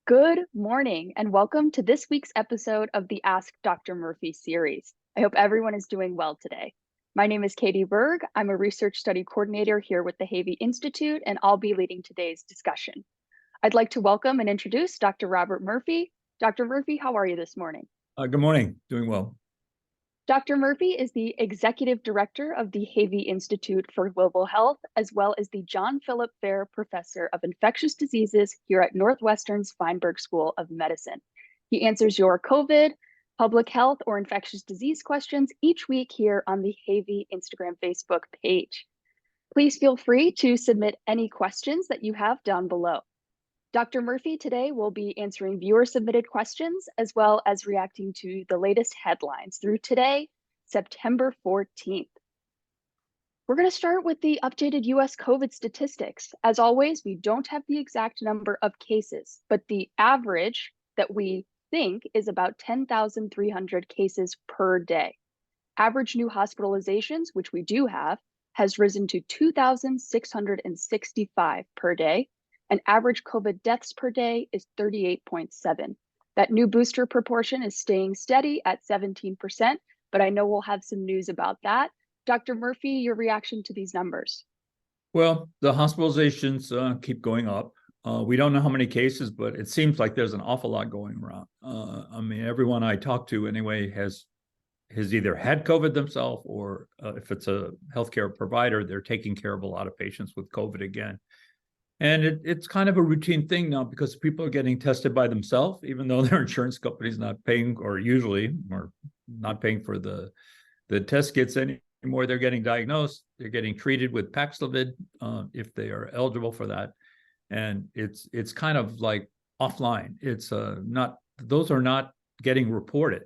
Good morning, and welcome to this week's episode of the Ask Dr. Murphy series. I hope everyone is doing well today. My name is Katie Berg. I'm a research study coordinator here with the Havey Institute, and I'll be leading today's discussion. I'd like to welcome and introduce Dr. Robert Murphy. Dr. Murphy, how are you this morning? Good morning. Doing well. Dr. Murphy is the Executive Director of the Havey Institute for Global Health, as well as the John Philip Fair Professor of Infectious Diseases here at Northwestern's Feinberg School of Medicine. He answers your COVID, public health, or infectious disease questions each week here on the Havey Instagram Facebook page. Please feel free to submit any questions that you have down below. Dr. Murphy today will be answering viewer-submitted questions as well as reacting to the latest headlines through today, September 14th. We're going to start with the updated US COVID statistics. As always, we don't have the exact number of cases, but the average that we think is about 10,300 cases per day. Average new hospitalizations, which we do have, has risen to 2,665 per day. And average COVID deaths per day is 38.7. That new booster proportion is staying steady at 17%, but I know we'll have some news about that. Dr. Murphy, your reaction to these numbers? Well, the hospitalizations keep going up. We don't know how many cases, but it seems like there's an awful lot going around. I mean, everyone I talk to anyway has either had COVID themselves, or if it's a healthcare provider, they're taking care of a lot of patients with COVID again. And it's kind of a routine thing now because people are getting tested by themselves, even though their insurance company's not paying, or not paying for the test kits anymore. They're getting diagnosed. They're getting treated with Paxlovid if they are eligible for that. And it's kind of like offline. It's those are not getting reported.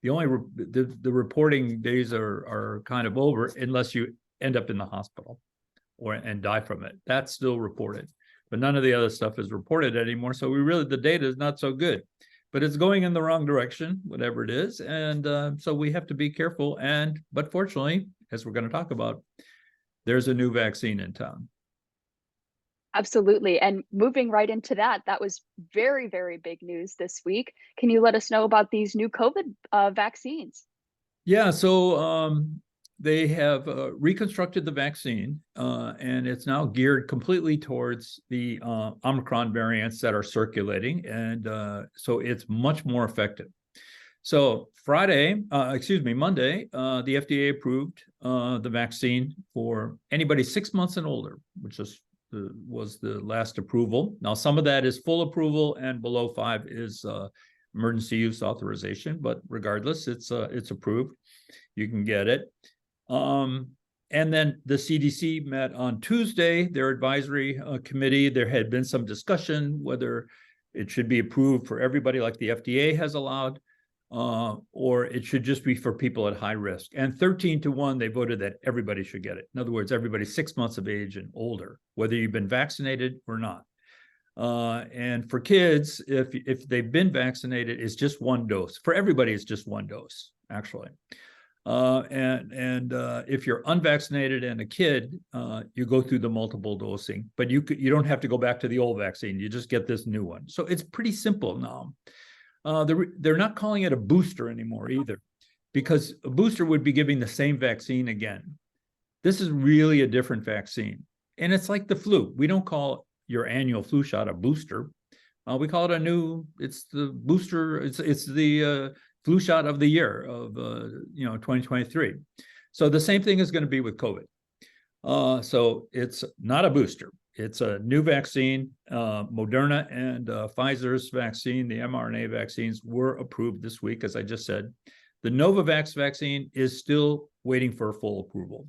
The only the reporting days are kind of over unless you end up in the hospital and die from it. That's still reported, but none of the other stuff is reported anymore. So the data is not so good, but it's going in the wrong direction, whatever it is. And so we have to be careful. But fortunately, as we're going to talk about, there's a new vaccine in town. Absolutely. And moving right into that was very, very big news this week. Can you let us know about these new COVID vaccines? Yeah, so they have reconstructed the vaccine, and it's now geared completely towards the Omicron variants that are circulating, and so it's much more effective. So Monday, the FDA approved the vaccine for anybody 6 months and older, which was the last approval. Now, some of that is full approval, and below 5 is emergency use authorization, but regardless, it's approved. You can get it. And then the CDC met on Tuesday, their advisory committee. There had been some discussion whether it should be approved for everybody like the FDA has allowed, or it should just be for people at high risk. And 13-1, they voted that everybody should get it. In other words, everybody 6 months of age and older, whether you've been vaccinated or not. And for kids, if they've been vaccinated, it's just one dose. For everybody, it's just one dose, actually. And if you're unvaccinated and a kid, you go through the multiple dosing, but you don't have to go back to the old vaccine. You just get this new one. So it's pretty simple now. They're not calling it a booster anymore either, because a booster would be giving the same vaccine again. This is really a different vaccine. And it's like the flu. We don't call your annual flu shot a booster. We call it it's the booster. It's the flu shot of the year of 2023. So the same thing is going to be with COVID. So it's not a booster. It's a new vaccine. Moderna and Pfizer's vaccine, the mRNA vaccines, were approved this week, as I just said. The Novavax vaccine is still waiting for full approval.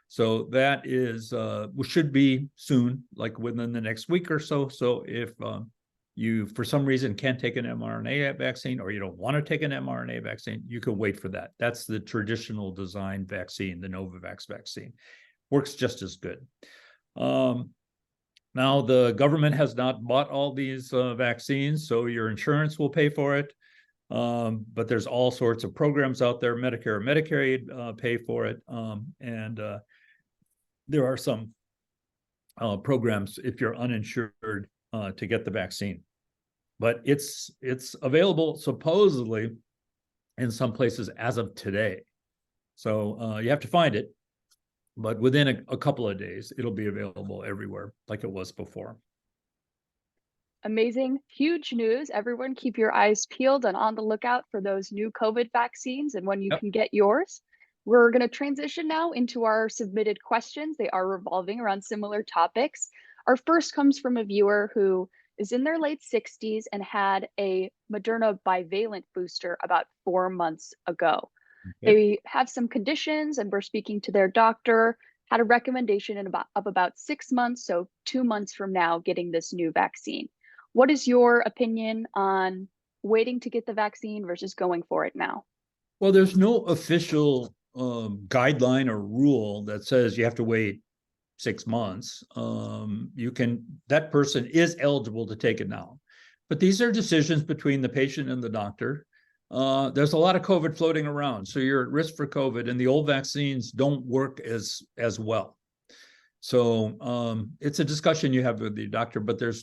So that should be soon, like within the next week or so. So if you, for some reason, can't take an mRNA vaccine, or you don't want to take an mRNA vaccine, you can wait for that. That's the traditional design vaccine, the Novavax vaccine. Works just as good. Now, the government has not bought all these vaccines, so your insurance will pay for it. But there's all sorts of programs out there. Medicare and Medicaid pay for it. And there are some programs if you're uninsured to get the vaccine. but it's available supposedly in some places as of today. So you have to find it, but within a couple of days, it'll be available everywhere like it was before. Amazing, huge news. Everyone, keep your eyes peeled and on the lookout for those new COVID vaccines and when you Yep. can get yours. We're going to transition now into our submitted questions. They are revolving around similar topics. Our first comes from a viewer who is in their late 60s and had a Moderna bivalent booster about 4 months ago. Okay. They have some conditions and were speaking to their doctor, had a recommendation in about 6 months, so 2 months from now, getting this new vaccine. What is your opinion on waiting to get the vaccine versus going for it now? Well, there's no official guideline or rule that says you have to wait 6 months. That person is eligible to take it now. But these are decisions between the patient and the doctor. There's a lot of COVID floating around, so you're at risk for COVID, and the old vaccines don't work as well. So it's a discussion you have with the doctor, but there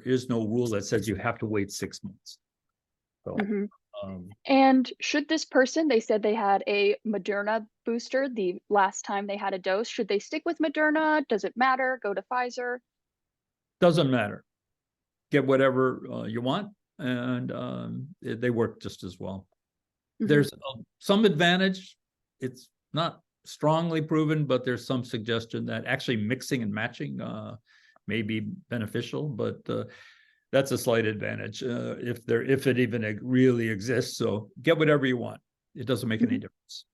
is no rule that says you have to wait 6 months. So, Mhm. um, And should this person, they said they had a Moderna booster the last time they had a dose, should they stick with Moderna? Does it matter? Go to Pfizer? doesn't matter. Get whatever you want, and they work just as well. Mhm. There's some advantage. It's not strongly proven, but there's some suggestion that actually mixing and matching may be beneficial, but that's a slight advantage if it even really exists. So get whatever you want. It doesn't make any Mhm. difference.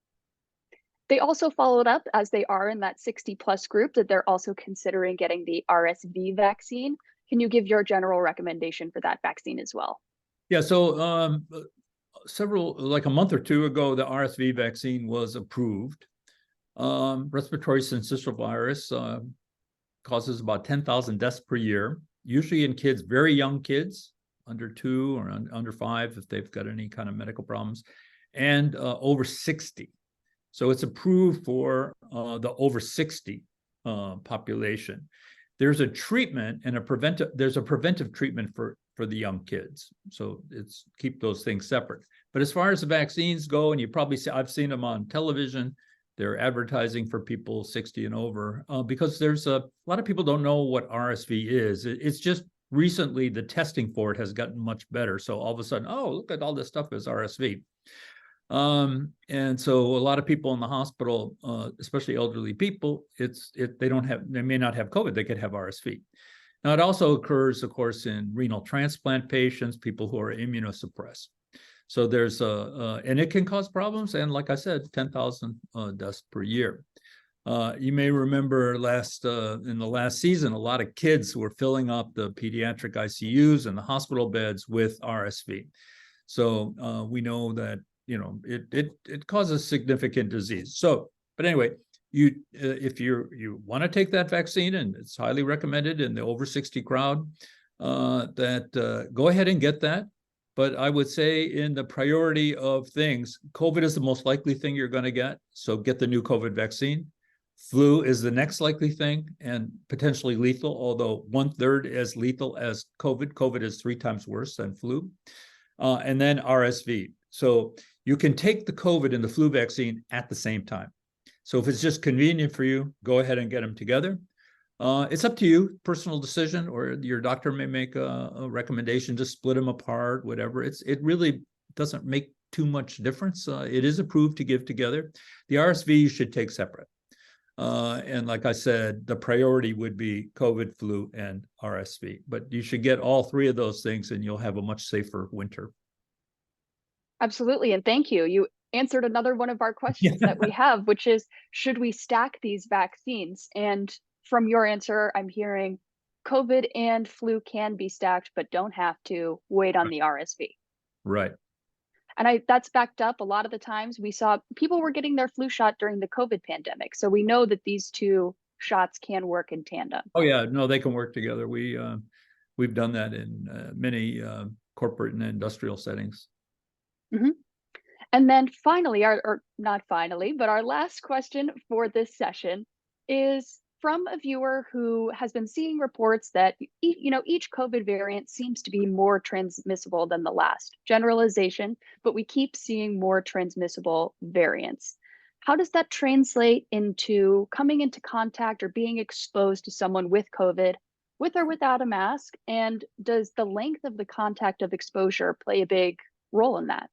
They also followed up, as they are in that 60 plus group, that they're also considering getting the RSV vaccine. Can you give your general recommendation for that vaccine as well? Yeah. So like a month or two ago, the RSV vaccine was approved. Respiratory syncytial virus causes about 10,000 deaths per year, usually in kids, very young kids, under 2 or under 5, if they've got any kind of medical problems, and over 60. So it's approved for the over 60 population. There's a treatment and there's a preventive treatment for the young kids. So it's keep those things separate. But as far as the vaccines go, and you probably see, I've seen them on television, they're advertising for people 60 and over because there's a lot of people don't know what RSV is. It's just recently the testing for it has gotten much better. So all of a sudden, oh, look at all this stuff as RSV. And so a lot of people in the hospital, especially elderly people, they may not have COVID, they could have RSV. Now it also occurs, of course, in renal transplant patients, people who are immunosuppressed. So there's and it can cause problems. And like I said, 10,000 deaths per year. You may remember in the last season, a lot of kids were filling up the pediatric ICUs and the hospital beds with RSV. So we know that it causes significant disease. So, but anyway, if you want to take that vaccine, and it's highly recommended in the over 60 crowd, that go ahead and get that. But I would say in the priority of things, COVID is the most likely thing you're going to get. So get the new COVID vaccine. Flu is the next likely thing and potentially lethal, although 1/3 as lethal as COVID. COVID is 3 times worse than flu. And then RSV. So you can take the COVID and the flu vaccine at the same time. So if it's just convenient for you, go ahead and get them together. It's up to you, personal decision, or your doctor may make a recommendation to split them apart, whatever. It really doesn't make too much difference. It is approved to give together. The RSV you should take separate. And like I said, the priority would be COVID, flu, and RSV. But you should get all 3 of those things and you'll have a much safer winter. Absolutely, and thank you. You answered another one of our questions that we have, which is, should we stack these vaccines? And from your answer, I'm hearing COVID and flu can be stacked, but don't have to wait on the RSV. Right. And that's backed up. A lot of the times we saw people were getting their flu shot during the COVID pandemic. So we know that these two shots can work in tandem. Oh yeah, no, they can work together. We've done that in many corporate and industrial settings. Mhm. And then finally, or not finally, but our last question for this session is, from a viewer who has been seeing reports that each COVID variant seems to be more transmissible than the last. Generalization, but we keep seeing more transmissible variants. How does that translate into coming into contact or being exposed to someone with COVID, with or without a mask? And does the length of the contact of exposure play a big role in that?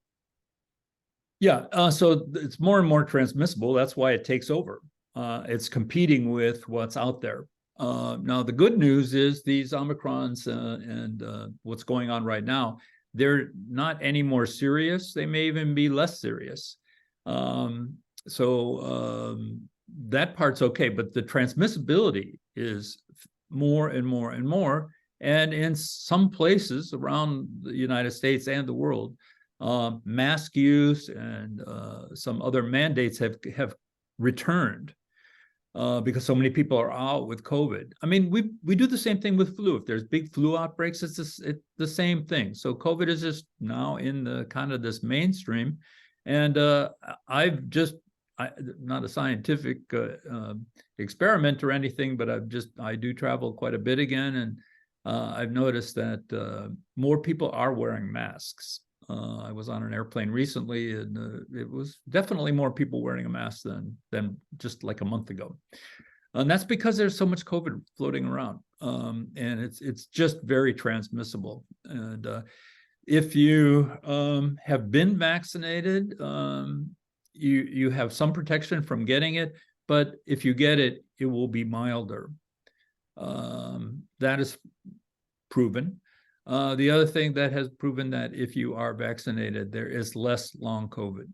Yeah, so it's more and more transmissible. That's why it takes over. It's competing with what's out there. Now, the good news is these Omicrons and what's going on right now, they're not any more serious. They may even be less serious. That part's okay, but the transmissibility is more and more and more. And in some places around the United States and the world, mask use and some other mandates have returned because so many people are out with COVID. I mean, we do the same thing with flu. If there's big flu outbreaks, it's the same thing. So COVID is just now in the kind of this mainstream, and I'm not a scientific experiment or anything, but I do travel quite a bit again, and I've noticed that more people are wearing masks. I was on an airplane recently, and it was definitely more people wearing a mask than just like a month ago. And that's because there's so much COVID floating around, and it's just very transmissible. And if you have been vaccinated, you have some protection from getting it, but if you get it, it will be milder. That is proven. The other thing that has proven that if you are vaccinated, there is less long COVID.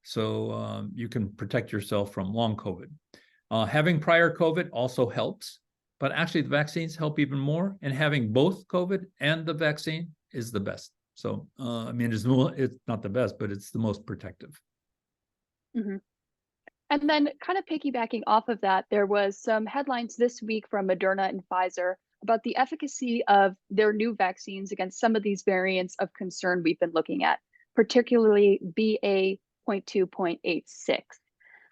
So you can protect yourself from long COVID. Having prior COVID also helps, but actually the vaccines help even more. And having both COVID and the vaccine is the best. So, I mean, it's not the best, but it's the most protective. Mhm. And then kind of piggybacking off of that, there was some headlines this week from Moderna and Pfizer about the efficacy of their new vaccines against some of these variants of concern we've been looking at, particularly BA.2.86.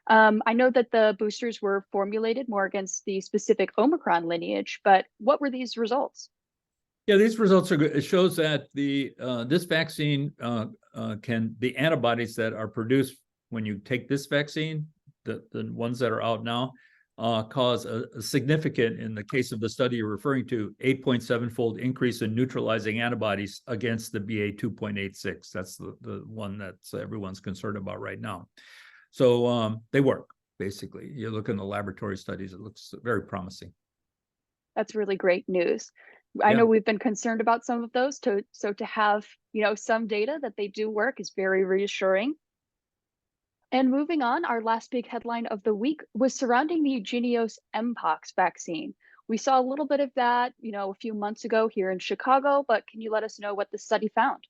I know that the boosters were formulated more against the specific Omicron lineage, but what were these results? Yeah, these results are good. It shows that this vaccine the antibodies that are produced when you take this vaccine, the ones that are out now, cause a significant, in the case of the study you're referring to, 8.7-fold increase in neutralizing antibodies against the BA.2.86. That's the one that everyone's concerned about right now. So they work, basically. You look in the laboratory studies, it looks very promising. That's really great news. I Yeah. know we've been concerned about some of those, so to have, some data that they do work is very reassuring. And moving on, our last big headline of the week was surrounding the Jynneos Mpox vaccine. We saw a little bit of that, a few months ago here in Chicago, but can you let us know what the study found?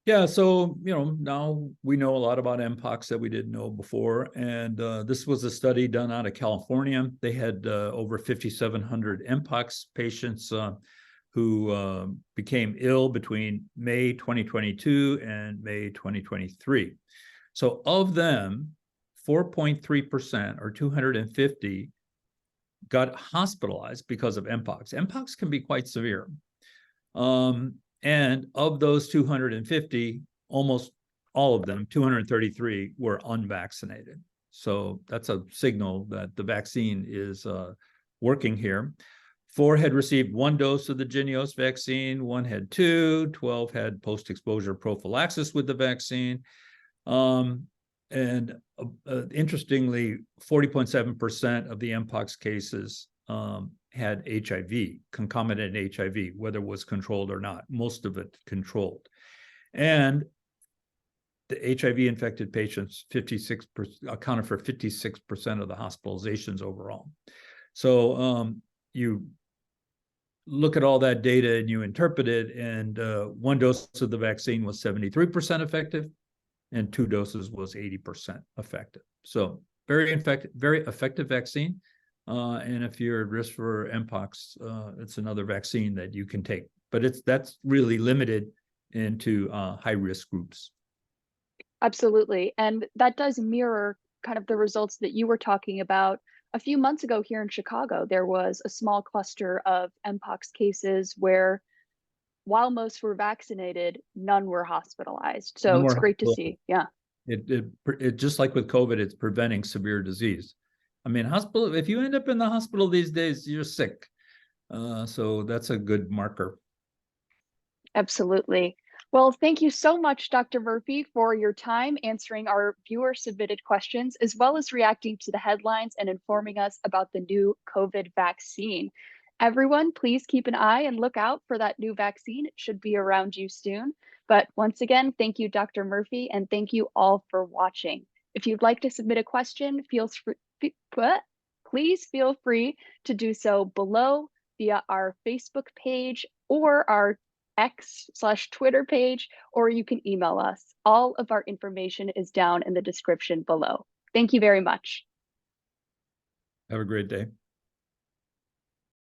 Yeah, so now we know a lot about Mpox that we didn't know before, and this was a study done out of California. They had over 5,700 Mpox patients who became ill between May 2022 and May 2023. So of them, 4.3% or 250 got hospitalized because of Mpox. Mpox can be quite severe. And of those 250, almost all of them, 233, were unvaccinated. So that's a signal that the vaccine is working here. 4 had received 1 dose of the Jynneos vaccine, 1 had 2, 12 had post-exposure prophylaxis with the vaccine. Interestingly, 40.7% of the Mpox cases had HIV, concomitant HIV, whether it was controlled or not, most of it controlled. And the HIV-infected patients, 56% accounted for 56% of the hospitalizations overall. So you look at all that data and you interpret it, and 1 dose of the vaccine was 73% effective, and 2 doses was 80% effective. So very effective vaccine. And if you're at risk for Mpox, it's another vaccine that you can take. But that's really limited into high-risk groups. Absolutely. And that does mirror kind of the results that you were talking about a few months ago here in Chicago, there was a small cluster of Mpox cases where, while most were vaccinated, none were hospitalized. No So it's more great to hospital. see. Yeah, It just like with COVID, it's preventing severe disease. I mean, hospital, if you end up in the hospital these days, you're sick. So that's a good marker. absolutely. Well, thank you so much, Dr. Murphy, for your time answering our viewer submitted questions, as well as reacting to the headlines and informing us about the new COVID vaccine. Everyone, please keep an eye and look out for that new vaccine. It should be around you soon. But once again, thank you, Dr. Murphy, and thank you all for watching. If you'd like to submit a question, please feel free to do so below via our Facebook page or our X/Twitter page, or you can email us. All of our information is down in the description below. Thank you very much. Have a great day.